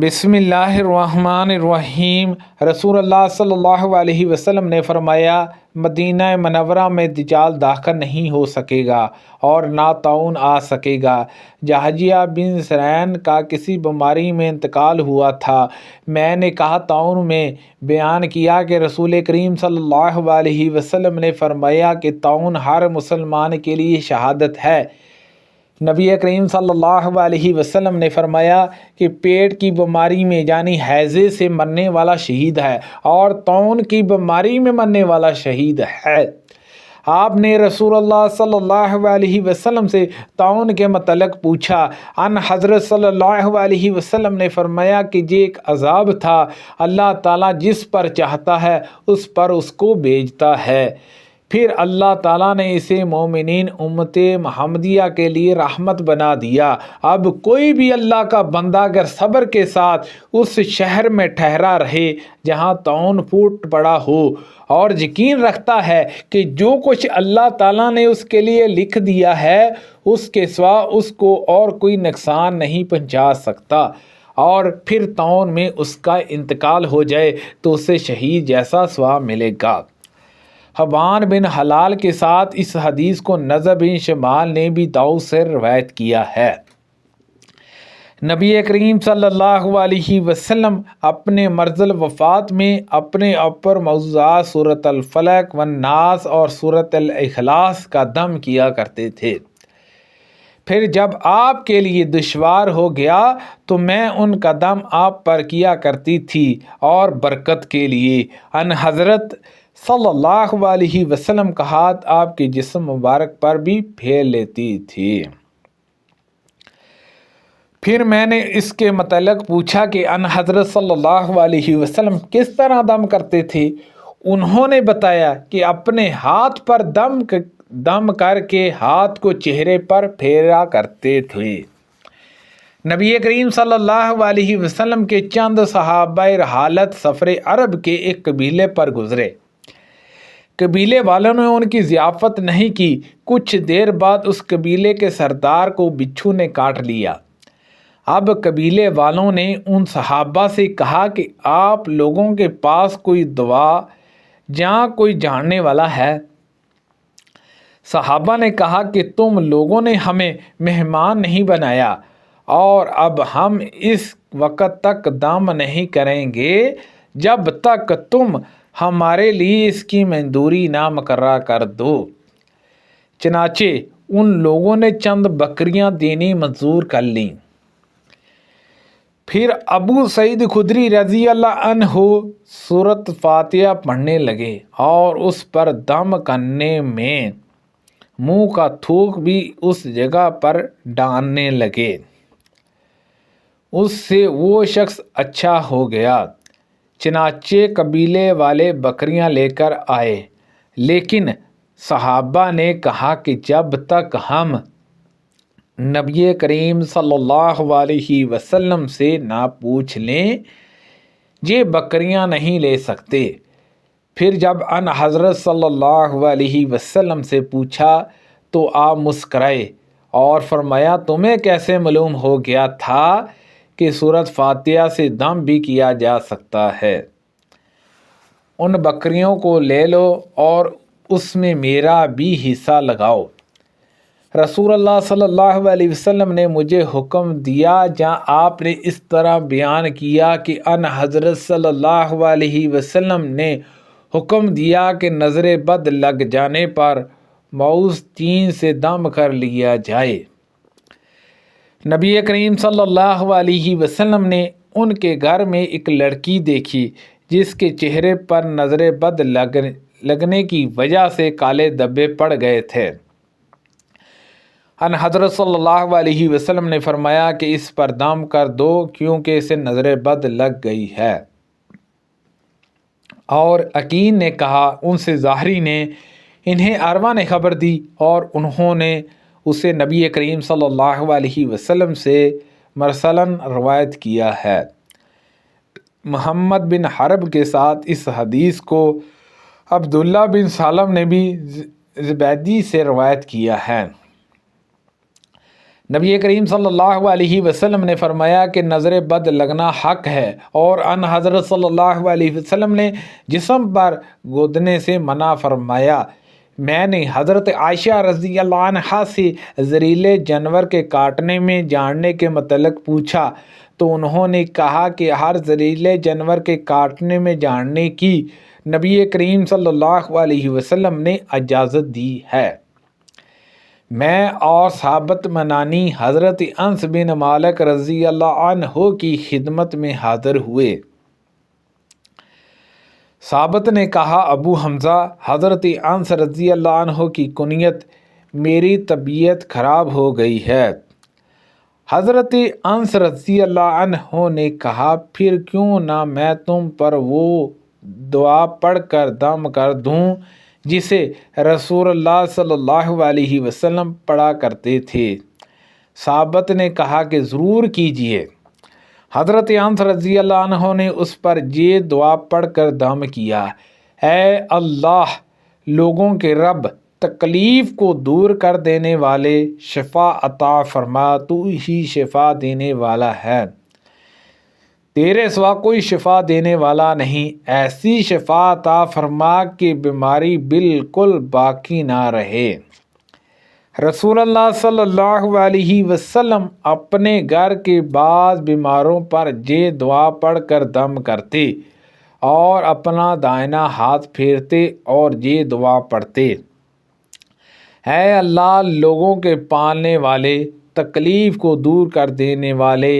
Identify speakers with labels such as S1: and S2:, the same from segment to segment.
S1: بسم اللہ الرحمن الرحیم۔ رسول اللہ صلی اللہ علیہ وسلم نے فرمایا، مدینہ منورہ میں دجال داخل نہیں ہو سکے گا اور نہ طاعون آ سکے گا۔ جہاجیہ بن سرین کا کسی بیماری میں انتقال ہوا تھا۔ میں نے کہا طاعون میں بیان کیا کہ رسول کریم صلی اللہ علیہ وسلم نے فرمایا کہ طاعون ہر مسلمان کے لیے شہادت ہے۔ نبی کریم صلی اللہ علیہ وسلم نے فرمایا کہ پیٹ کی بیماری میں یعنی ہیضے سے مرنے والا شہید ہے اور طاعون کی بیماری میں مرنے والا شہید ہے۔ آپ نے رسول اللہ صلی اللہ علیہ وسلم سے طاعون کے متعلق پوچھا۔ ان حضرت صلی اللہ علیہ وسلم نے فرمایا کہ یہ ایک عذاب تھا، اللہ تعالیٰ جس پر چاہتا ہے اس پر اس کو بھیجتا ہے، پھر اللہ تعالیٰ نے اسے مومنین امت محمدیہ کے لیے رحمت بنا دیا۔ اب کوئی بھی اللہ کا بندہ اگر صبر کے ساتھ اس شہر میں ٹھہرا رہے جہاں طاعون پھوٹ پڑا ہو اور یقین رکھتا ہے کہ جو کچھ اللہ تعالیٰ نے اس کے لیے لکھ دیا ہے اس کے سوا اس کو اور کوئی نقصان نہیں پہنچا سکتا، اور پھر طاعون میں اس کا انتقال ہو جائے تو اسے شہید جیسا ثواب ملے گا۔ حبان بن حلال کے ساتھ اس حدیث کو نضر بن شمال نے بھی داؤد سے روایت کیا ہے۔ نبی کریم صلی اللہ علیہ وسلم اپنے مرض الوفات میں اپنے اوپر موضوعات سورۃ الفلق والناس اور سورۃ الاخلاص کا دم کیا کرتے تھے۔ پھر جب آپ کے لیے دشوار ہو گیا تو میں ان کا دم آپ پر کیا کرتی تھی اور برکت کے لیے ان حضرت صلی اللہ علیہ وسلم کا ہاتھ آپ کے جسم مبارک پر بھی پھیر لیتی تھی۔ پھر میں نے اس کے متعلق پوچھا کہ ان حضرت صلی اللہ علیہ وسلم کس طرح دم کرتے تھے؟ انہوں نے بتایا کہ اپنے ہاتھ پر دم کر کے ہاتھ کو چہرے پر پھیرا کرتے تھے۔ نبی کریم صلی اللہ علیہ وسلم کے چند صحابہ رحالت سفر عرب کے ایک قبیلے پر گزرے۔ قبیلے والوں نے ان کی ضیافت نہیں کی۔ کچھ دیر بعد اس قبیلے کے سردار کو بچھو نے کاٹ لیا۔ اب قبیلے والوں نے ان صحابہ سے کہا کہ آپ لوگوں کے پاس کوئی دوا جہاں کوئی جاننے والا ہے؟ صحابہ نے کہا کہ تم لوگوں نے ہمیں مہمان نہیں بنایا اور اب ہم اس وقت تک دم نہیں کریں گے جب تک تم ہمارے لیے اس کی منظوری نہ مقرر کر دو۔ چنانچہ ان لوگوں نے چند بکریاں دینی منظور کر لیں۔ پھر ابو سعید خدری رضی اللہ عنہ سورۃ فاتحہ پڑھنے لگے اور اس پر دم کرنے میں منہ کا تھوک بھی اس جگہ پر ڈالنے لگے۔ اس سے وہ شخص اچھا ہو گیا۔ چنانچہ قبیلے والے بکریاں لے کر آئے، لیکن صحابہ نے کہا کہ جب تک ہم نبی کریم صلی اللہ علیہ وسلم سے نہ پوچھ لیں یہ بکریاں نہیں لے سکتے۔ پھر جب ان حضرت صلی اللہ علیہ وسلم سے پوچھا تو آپ مسکرائے اور فرمایا، تمہیں کیسے معلوم ہو گیا تھا کہ سورۃ فاتحہ سے دم بھی کیا جا سکتا ہے؟ ان بکریوں کو لے لو اور اس میں میرا بھی حصہ لگاؤ۔ رسول اللہ صلی اللہ علیہ وسلم نے مجھے حکم دیا جہاں آپ نے اس طرح بیان کیا کہ ان حضرت صلی اللہ علیہ وسلم نے حکم دیا کہ نظر بد لگ جانے پر معوذ 3 سے دم کر لیا جائے۔ نبی کریم صلی اللہ علیہ وسلم نے ان کے گھر میں ایک لڑکی دیکھی جس کے چہرے پر نظر بد لگنے کی وجہ سے کالے دھبے پڑ گئے تھے۔ ان حضرت صلی اللہ علیہ وسلم نے فرمایا کہ اس پر دم کر دو کیونکہ اسے نظر بد لگ گئی ہے۔ اور عقیل نے کہا، ان سے ظاہری نے انہیں عروہ نے خبر دی اور انہوں نے اسے نبی کریم صلی اللہ علیہ وسلم سے مرسلاً روایت کیا ہے۔ محمد بن حرب کے ساتھ اس حدیث کو عبداللہ بن سالم نے بھی زبیدی سے روایت کیا ہے۔ نبی کریم صلی اللہ علیہ وسلم نے فرمایا کہ نظر بد لگنا حق ہے، اور ان حضرت صلی اللہ علیہ وسلم نے جسم پر گودنے سے منع فرمایا۔ میں نے حضرت عائشہ رضی اللہ عنہا سے زہریلے جانور کے کاٹنے میں جاننے کے متعلق پوچھا تو انہوں نے کہا کہ ہر زہریلے جانور کے کاٹنے میں جاننے کی نبی کریم صلی اللہ علیہ وسلم نے اجازت دی ہے۔ میں اور ثابت منانی حضرت انس بن مالک رضی اللہ عنہ کی خدمت میں حاضر ہوئے۔ ثابت نے کہا، ابو حمزہ حضرت انس رضی اللہ عنہ کی کنیت، میری طبیعت خراب ہو گئی ہے۔ حضرت انس رضی اللہ عنہ نے کہا، پھر کیوں نہ میں تم پر وہ دعا پڑھ کر دم کر دوں جسے رسول اللہ صلی اللہ علیہ وسلم پڑھا کرتے تھے۔ ثابت نے کہا کہ ضرور کیجیے۔ حضرت انس رضی اللہ عنہ نے اس پر یہ دعا پڑھ کر دم کیا، اے اللہ لوگوں کے رب، تکلیف کو دور کر دینے والے، شفا عطا فرما، تو ہی شفا دینے والا ہے، تیرے سوا کوئی شفا دینے والا نہیں، ایسی شفا عطا فرما کہ بیماری بالکل باقی نہ رہے۔ رسول اللہ صلی اللہ علیہ وسلم اپنے گھر کے بعض بیماروں پر یہ دعا پڑھ کر دم کرتے اور اپنا دائنا ہاتھ پھیرتے اور یہ دعا پڑھتے، اے اللہ لوگوں کے پالنے والے، تکلیف کو دور کر دینے والے،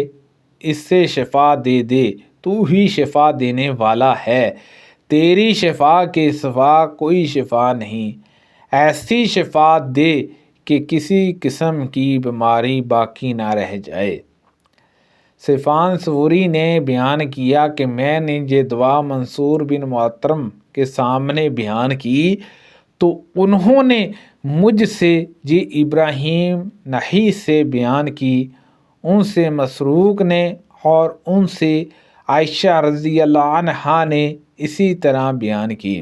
S1: اس سے شفا دے دے، تو ہی شفا دینے والا ہے، تیری شفا کے سوا کوئی شفا نہیں، ایسی شفا دے کہ کسی قسم کی بیماری باقی نہ رہ جائے۔ سفیان ثوری نے بیان کیا کہ میں نے یہ دعا منصور بن معترم کے سامنے بیان کی تو انہوں نے مجھ سے یہ ابراہیم نحیی سے بیان کی، ان سے مسروق نے اور ان سے عائشہ رضی اللہ عنہا نے اسی طرح بیان کی۔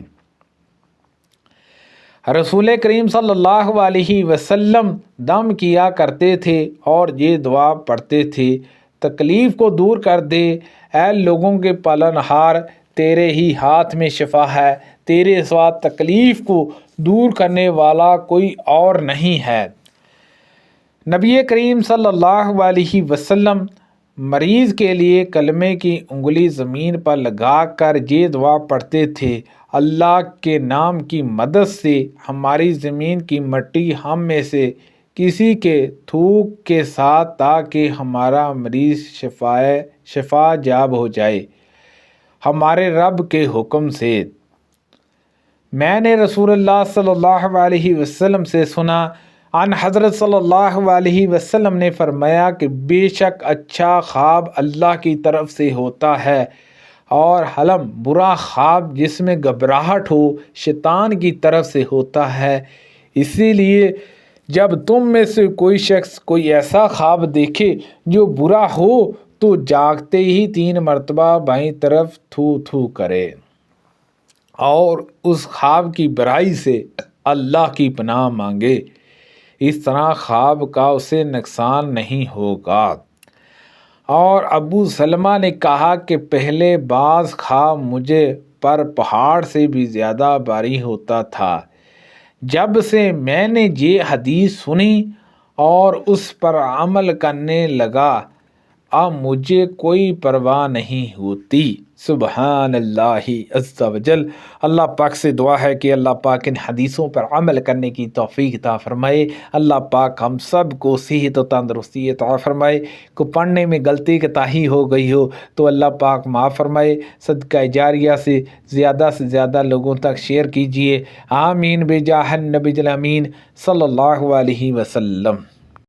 S1: رسول کریم صلی اللہ علیہ وسلم دم کیا کرتے تھے اور یہ دعا پڑھتے تھے، تکلیف کو دور کر دے، اے لوگوں کے پالنہار، تیرے ہی ہاتھ میں شفا ہے، تیرے سوا تکلیف کو دور کرنے والا کوئی اور نہیں ہے۔ نبی کریم صلی اللہ علیہ وسلم مریض کے لیے کلمے کی انگلی زمین پر لگا کر یہ دعا پڑھتے تھے، اللہ کے نام کی مدد سے ہماری زمین کی مٹی ہم میں سے کسی کے تھوک کے ساتھ تاکہ ہمارا مریض شفا یاب ہو جائے ہمارے رب کے حکم سے۔ میں نے رسول اللہ صلی اللہ علیہ وسلم سے سنا، ان حضرت صلی اللہ علیہ وسلم نے فرمایا کہ بے شک اچھا خواب اللہ کی طرف سے ہوتا ہے اور حلم برا خواب جس میں گھبراہٹ ہو شیطان کی طرف سے ہوتا ہے۔ اسی لیے جب تم میں سے کوئی شخص کوئی ایسا خواب دیکھے جو برا ہو تو جاگتے ہی 3 مرتبہ بائیں طرف تھو تھو کرے اور اس خواب کی برائی سے اللہ کی پناہ مانگے، اس طرح خواب کا اسے نقصان نہیں ہوگا۔ اور ابو سلمہ نے کہا کہ پہلے بعض خواب مجھے پر پہاڑ سے بھی زیادہ بھاری ہوتا تھا، جب سے میں نے یہ حدیث سنی اور اس پر عمل کرنے لگا اب مجھے کوئی پرواہ نہیں ہوتی۔ سبحان اللہ عز و جل۔ اللہ پاک سے دعا ہے کہ اللہ پاک ان حدیثوں پر عمل کرنے کی توفیق عطا فرمائے۔ اللہ پاک ہم سب کو صحت و تندرستی عطا فرمائے۔ کو پڑھنے میں غلطی کوتاہی ہو گئی ہو تو اللہ پاک معاف فرمائے۔ صدقہ جاریہ سے زیادہ لوگوں تک شیئر کیجیے۔ آمین بجاہ النبی الامین صلی اللہ علیہ وسلم۔